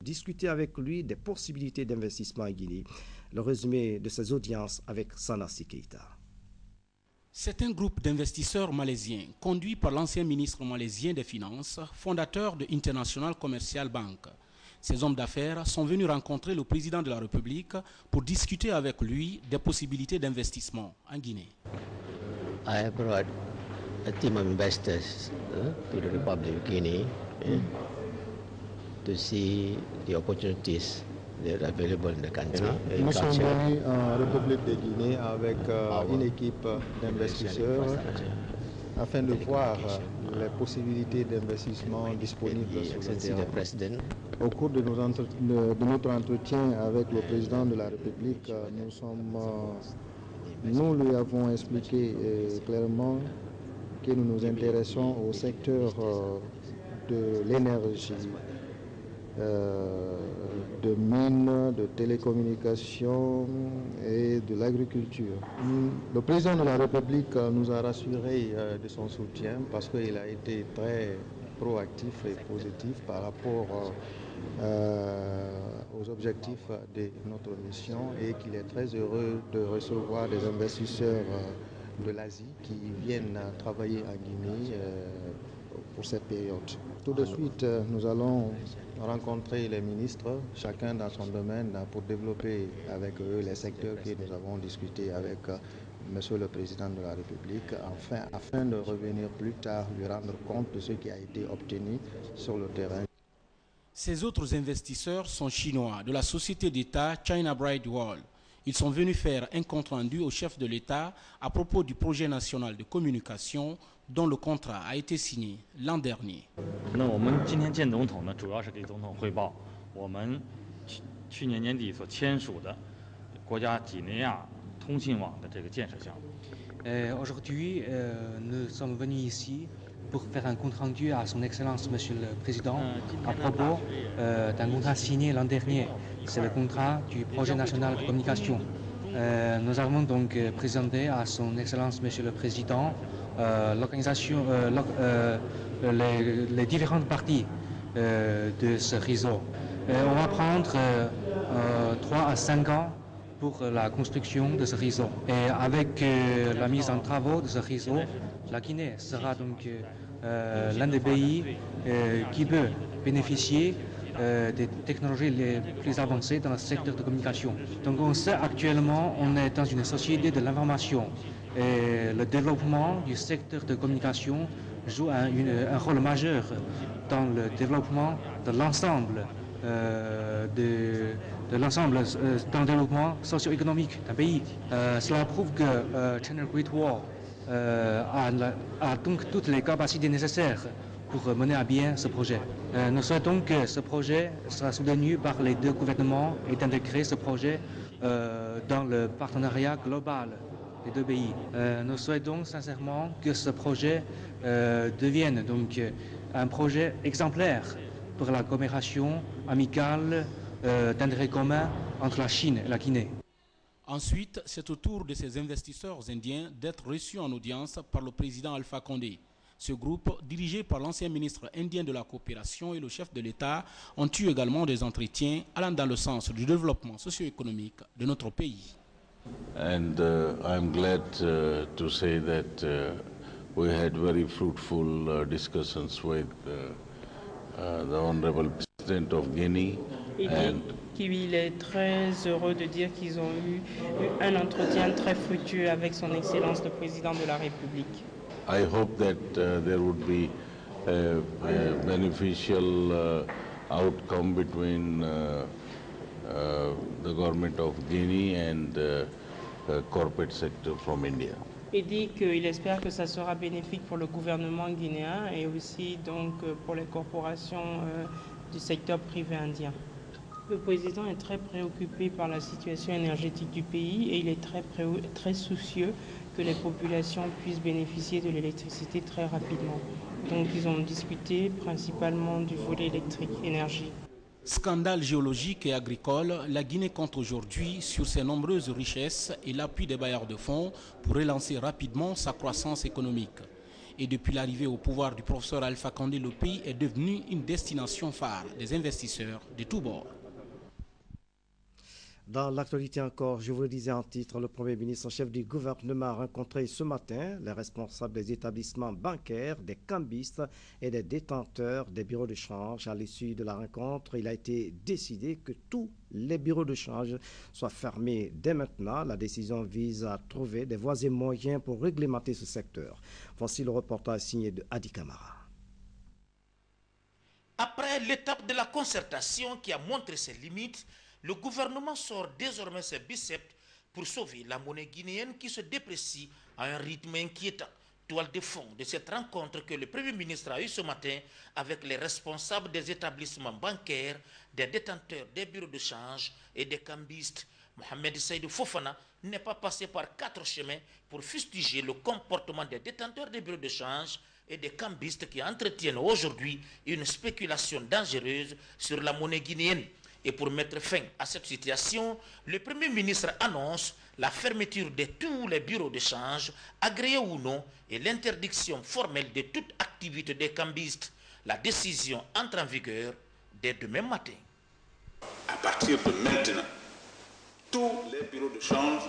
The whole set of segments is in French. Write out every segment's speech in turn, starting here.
Discuter avec lui des possibilités d'investissement en Guinée. Le résumé de ces audiences avec Sanassi Keita. C'est un groupe d'investisseurs malaisiens conduit par l'ancien ministre malaisien des Finances, fondateur de International Commercial Bank. Ces hommes d'affaires sont venus rencontrer le président de la République pour discuter avec lui des possibilités d'investissement en Guinée. I brought a team of investors to the Republic of Guinea to see the opportunities that are available in the country. Nous sommes venus en République de Guinée avec une équipe d'investisseurs afin de voir les possibilités d'investissement disponibles sur le terrain. Au cours de notre entretien avec le président de la République, nous lui avons expliqué clairement que nous nous intéressons au secteur de l'énergie, de mines, de télécommunications et de l'agriculture. Le président de la République nous a rassurés de son soutien parce qu'il a été très proactif et positif par rapport aux objectifs de notre mission et qu'il est très heureux de recevoir des investisseurs de l'Asie qui viennent travailler en Guinée pour cette période. Tout de suite, nous allons rencontrer les ministres, chacun dans son domaine, pour développer avec eux les secteurs que nous avons discutés avec Monsieur le Président de la République, afin de revenir plus tard, lui rendre compte de ce qui a été obtenu sur le terrain. Ces autres investisseurs sont chinois de la société d'État China Bright World. Ils sont venus faire un compte-rendu au chef de l'État à propos du projet national de communication dont le contrat a été signé l'an dernier. 那我们今天见总统呢，主要是给总统汇报我们去年年底所签署的国家几内亚通信网的这个建设项目。Aujourd'hui, nous sommes venus ici pour faire un compte rendu à son Excellence Monsieur le Président à propos d'un contrat signé l'an dernier. C'est le contrat du projet national de communication. Nous avons donc présenté à son Excellence Monsieur le Président l'organisation, les différentes parties de ce réseau. On va prendre 3 à 5 ans pour la construction de ce réseau. Et avec la mise en travaux de ce réseau, la Guinée sera donc l'un des pays qui peut bénéficier des technologies les plus avancées dans le secteur de communication. Donc on sait actuellement on est dans une société de l'information et le développement du secteur de communication joue un rôle majeur dans le développement de l'ensemble dans le développement socio-économique d'un pays. Cela prouve que China Great Wall a donc toutes les capacités nécessaires pour mener à bien ce projet. Nous souhaitons que ce projet sera soutenu par les deux gouvernements et d'intégrer ce projet dans le partenariat global des deux pays. Nous souhaitons sincèrement que ce projet devienne donc un projet exemplaire pour la coopération amicale d'intérêt commun entre la Chine et la Guinée. Ensuite, c'est au tour de ces investisseurs indiens d'être reçus en audience par le président Alpha Condé. Ce groupe, dirigé par l'ancien ministre indien de la coopération et le chef de l'État, ont eu également des entretiens allant dans le sens du développement socio-économique de notre pays. And I'm glad to say that we had very fruitful discussions with the Honorable President of Guinea. Il est très heureux de dire qu'ils ont eu un entretien très fructueux avec son Excellence le Président de la République. I hope that there would be a beneficial outcome between the government of Guinea and the corporate sector from India. Il dit qu'il espère que ça sera bénéfique pour le gouvernement guinéen et aussi donc pour les corporations du secteur privé indien. Le président est très préoccupé par la situation énergétique du pays et il est très soucieux que les populations puissent bénéficier de l'électricité très rapidement. Donc ils ont discuté principalement du volet électrique, énergie. Scandale géologique et agricole, la Guinée compte aujourd'hui sur ses nombreuses richesses et l'appui des bailleurs de fonds pour relancer rapidement sa croissance économique. Et depuis l'arrivée au pouvoir du professeur Alpha Condé, le pays est devenu une destination phare des investisseurs de tous bords. Dans l'actualité encore, je vous le disais en titre, le Premier ministre chef du gouvernement a rencontré ce matin les responsables des établissements bancaires, des cambistes et des détenteurs des bureaux de change. À l'issue de la rencontre, il a été décidé que tous les bureaux de change soient fermés dès maintenant. La décision vise à trouver des voies et moyens pour réglementer ce secteur. Voici le reportage signé de Adi Kamara. Après l'étape de la concertation qui a montré ses limites, le gouvernement sort désormais ses biceps pour sauver la monnaie guinéenne qui se déprécie à un rythme inquiétant. Toile de fond de cette rencontre que le Premier ministre a eue ce matin avec les responsables des établissements bancaires, des détenteurs des bureaux de change et des cambistes. Mohamed Seydou Fofana n'est pas passé par 4 chemins pour fustiger le comportement des détenteurs des bureaux de change et des cambistes qui entretiennent aujourd'hui une spéculation dangereuse sur la monnaie guinéenne. Et pour mettre fin à cette situation, le Premier ministre annonce la fermeture de tous les bureaux de change, agréés ou non, et l'interdiction formelle de toute activité des cambistes. La décision entre en vigueur dès demain matin. À partir de maintenant, tous les bureaux de change,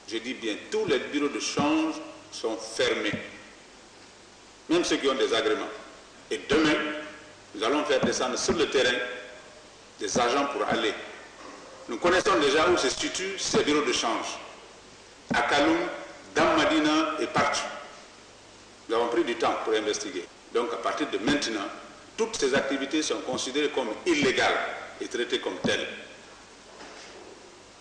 je dis bien tous les bureaux de change sont fermés, même ceux qui ont des agréments. Et demain, nous allons faire descendre sur le terrain des agents pour aller. Nous connaissons déjà où se situent ces bureaux de change. À Kaloum, dans Madina et partout. Nous avons pris du temps pour investiguer. Donc à partir de maintenant, toutes ces activités sont considérées comme illégales et traitées comme telles.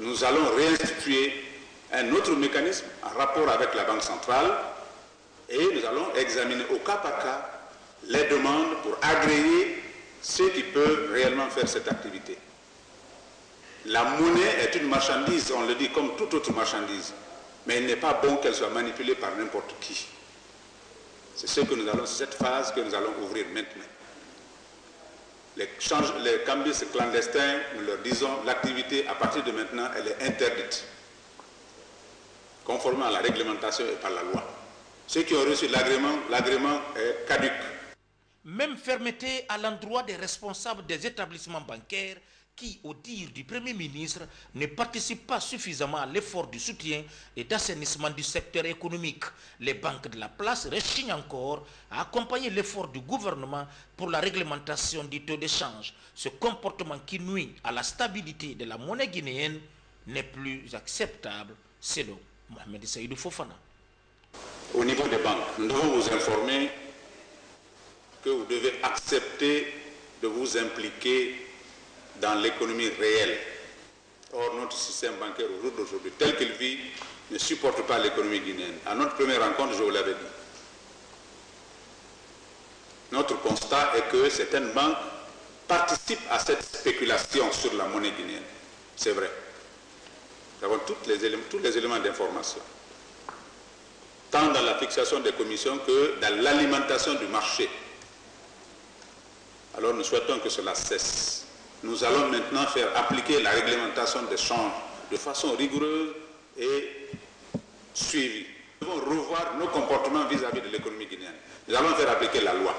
Nous allons réinstituer un autre mécanisme en rapport avec la Banque centrale et nous allons examiner au cas par cas les demandes pour agréer ceux qui peuvent réellement faire cette activité. La monnaie est une marchandise, on le dit, comme toute autre marchandise, mais il n'est pas bon qu'elle soit manipulée par n'importe qui. C'est cette phase que nous allons ouvrir maintenant. Les cambistes clandestins, nous leur disons, l'activité à partir de maintenant, elle est interdite, conformément à la réglementation et par la loi. Ceux qui ont reçu l'agrément est caduc. Même fermeté à l'endroit des responsables des établissements bancaires qui, au dire du Premier ministre, ne participent pas suffisamment à l'effort du soutien et d'assainissement du secteur économique. Les banques de la place rechignent encore à accompagner l'effort du gouvernement pour la réglementation du taux d'échange. Ce comportement qui nuit à la stabilité de la monnaie guinéenne n'est plus acceptable, selon Mohamed Seydou Fofana. Au niveau des banques, nous devons vous informer que vous devez accepter de vous impliquer dans l'économie réelle. Or, notre système bancaire au jour d'aujourd'hui, tel qu'il vit, ne supporte pas l'économie guinéenne. À notre première rencontre, je vous l'avais dit. Notre constat est que certaines banques participent à cette spéculation sur la monnaie guinéenne. C'est vrai. Nous avons tous les éléments d'information, tant dans la fixation des commissions que dans l'alimentation du marché. Alors nous souhaitons que cela cesse. Nous allons maintenant faire appliquer la réglementation des changes de façon rigoureuse et suivie. Nous devons revoir nos comportements vis-à-vis de l'économie guinéenne. Nous allons faire appliquer la loi.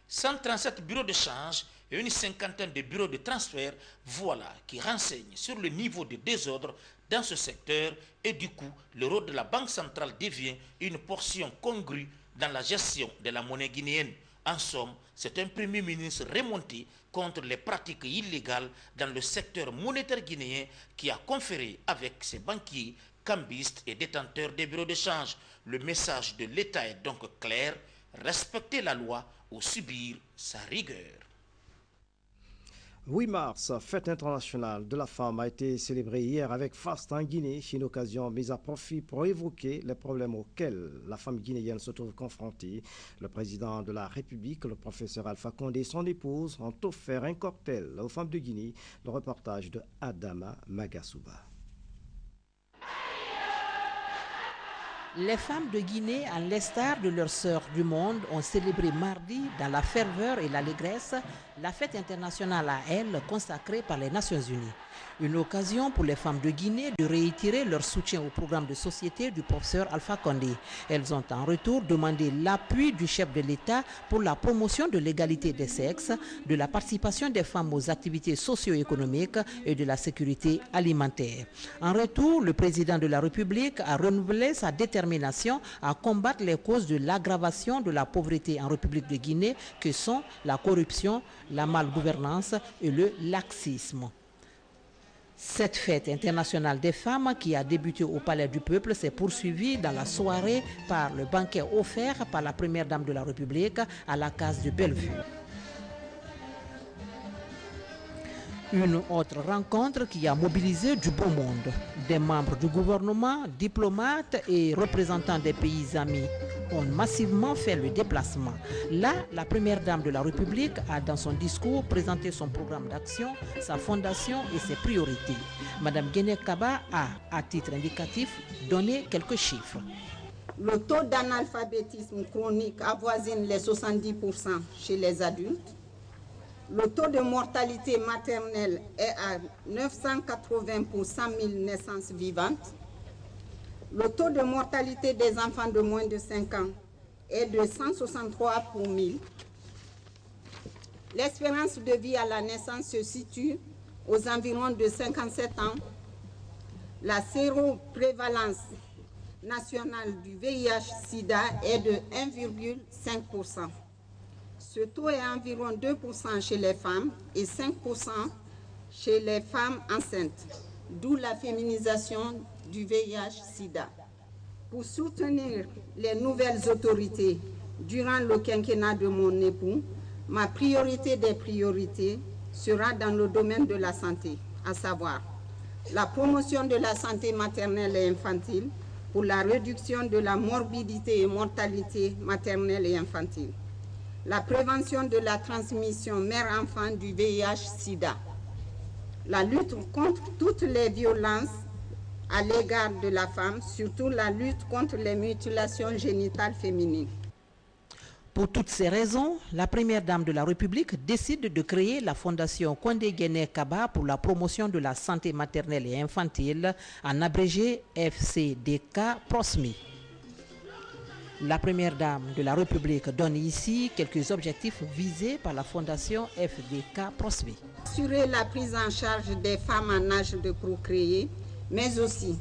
137 bureaux de change et une cinquantaine de bureaux de transfert, voilà qui renseignent sur le niveau de désordre dans ce secteur et du coup, le rôle de la Banque centrale devient une portion congrue dans la gestion de la monnaie guinéenne. En somme, c'est un Premier ministre remonté contre les pratiques illégales dans le secteur monétaire guinéen qui a conféré avec ses banquiers, cambistes et détenteurs des bureaux de change. Le message de l'État est donc clair, respecter la loi ou subir sa rigueur. 8 mars, fête internationale de la femme a été célébrée hier avec faste en Guinée, une occasion mise à profit pour évoquer les problèmes auxquels la femme guinéenne se trouve confrontée. Le président de la République, le professeur Alpha Condé et son épouse ont offert un cocktail aux femmes de Guinée. Le reportage de Adama Magasuba. Les femmes de Guinée, à l'instar de leurs sœurs du monde, ont célébré mardi, dans la ferveur et l'allégresse, la fête internationale à elles consacrée par les Nations Unies. Une occasion pour les femmes de Guinée de réitérer leur soutien au programme de société du professeur Alpha Condé. Elles ont en retour demandé l'appui du chef de l'État pour la promotion de l'égalité des sexes, de la participation des femmes aux activités socio-économiques et de la sécurité alimentaire. En retour, le président de la République a renouvelé sa détermination à combattre les causes de l'aggravation de la pauvreté en République de Guinée, que sont la corruption, la malgouvernance et le laxisme. Cette fête internationale des femmes qui a débuté au Palais du Peuple s'est poursuivie dans la soirée par le banquet offert par la première dame de la République à la case de Bellevue. Une autre rencontre qui a mobilisé du beau monde. Des membres du gouvernement, diplomates et représentants des pays amis ont massivement fait le déplacement. Là, la première dame de la République a dans son discours présenté son programme d'action, sa fondation et ses priorités. Madame Guéné Kaba a, à titre indicatif, donné quelques chiffres. Le taux d'analphabétisme chronique avoisine les 70% chez les adultes. Le taux de mortalité maternelle est à 980 pour 100 000 naissances vivantes. Le taux de mortalité des enfants de moins de 5 ans est de 163 pour 1000. L'espérance de vie à la naissance se situe aux environs de 57 ans. La séroprévalence nationale du VIH-Sida est de 1,5%. Ce taux est environ 2% chez les femmes et 5% chez les femmes enceintes, d'où la féminisation du VIH-Sida. Pour soutenir les nouvelles autorités durant le quinquennat de mon époux, ma priorité des priorités sera dans le domaine de la santé, à savoir la promotion de la santé maternelle et infantile pour la réduction de la morbidité et mortalité maternelle et infantile, la prévention de la transmission mère-enfant du VIH-Sida, la lutte contre toutes les violences à l'égard de la femme, surtout la lutte contre les mutilations génitales féminines. Pour toutes ces raisons, la première dame de la République décide de créer la fondation Condé Guéné Kaba pour la promotion de la santé maternelle et infantile, en abrégé FCDK PROSMI. La première dame de la République donne ici quelques objectifs visés par la fondation FDK PROSMI. Assurer la prise en charge des femmes en âge de procréer, mais aussi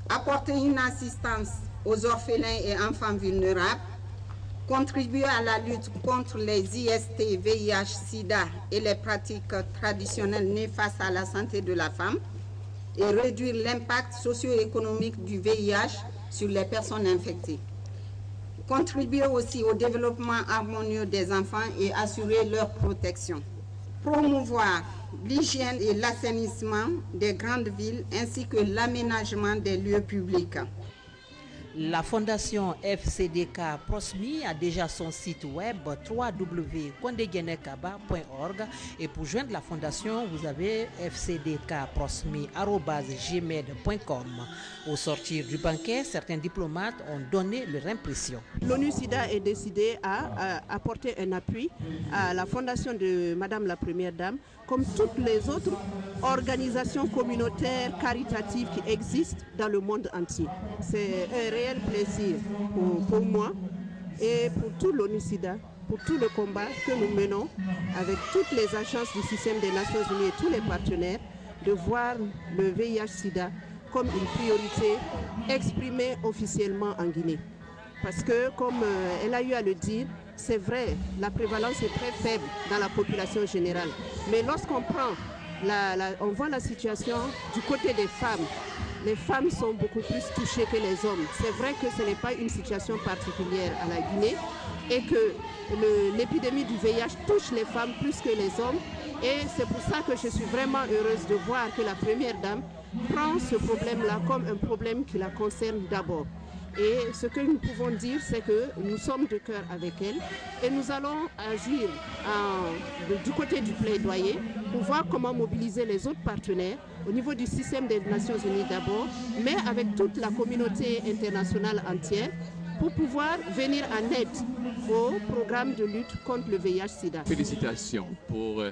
apporter une assistance aux orphelins et enfants vulnérables, contribuer à la lutte contre les IST, VIH, SIDA et les pratiques traditionnelles néfastes à la santé de la femme et réduire l'impact socio-économique du VIH sur les personnes infectées. Contribuer aussi au développement harmonieux des enfants et assurer leur protection. Promouvoir l'hygiène et l'assainissement des grandes villes ainsi que l'aménagement des lieux publics. La fondation FCDK PROSMI a déjà son site web www.kondeguenekaba.org et pour joindre la fondation, vous avez fcdkprosmi@gmail.com. Au sortir du banquet, certains diplomates ont donné leur impression. L'ONU-SIDA est décidé à apporter un appui à la fondation de Madame la Première Dame, comme toutes les autres organisations communautaires caritatives qui existent dans le monde entier. C'est un réel plaisir pour moi et pour tout l'ONU-SIDA, pour tout le combat que nous menons avec toutes les agences du système des Nations Unies et tous les partenaires, de voir le VIH-SIDA comme une priorité exprimée officiellement en Guinée. Parce que, comme elle a eu à le dire, c'est vrai, la prévalence est très faible dans la population générale. Mais lorsqu'on prend, on voit la situation du côté des femmes. Les femmes sont beaucoup plus touchées que les hommes. C'est vrai que ce n'est pas une situation particulière à la Guinée et que l'épidémie du VIH touche les femmes plus que les hommes. Et c'est pour ça que je suis vraiment heureuse de voir que la Première Dame prend ce problème-là comme un problème qui la concerne d'abord. Et ce que nous pouvons dire, c'est que nous sommes de cœur avec elle et nous allons agir du côté du plaidoyer pour voir comment mobiliser les autres partenaires au niveau du système des Nations Unies d'abord, mais avec toute la communauté internationale entière pour pouvoir venir en aide au programme de lutte contre le VIH-Sida. Félicitations pour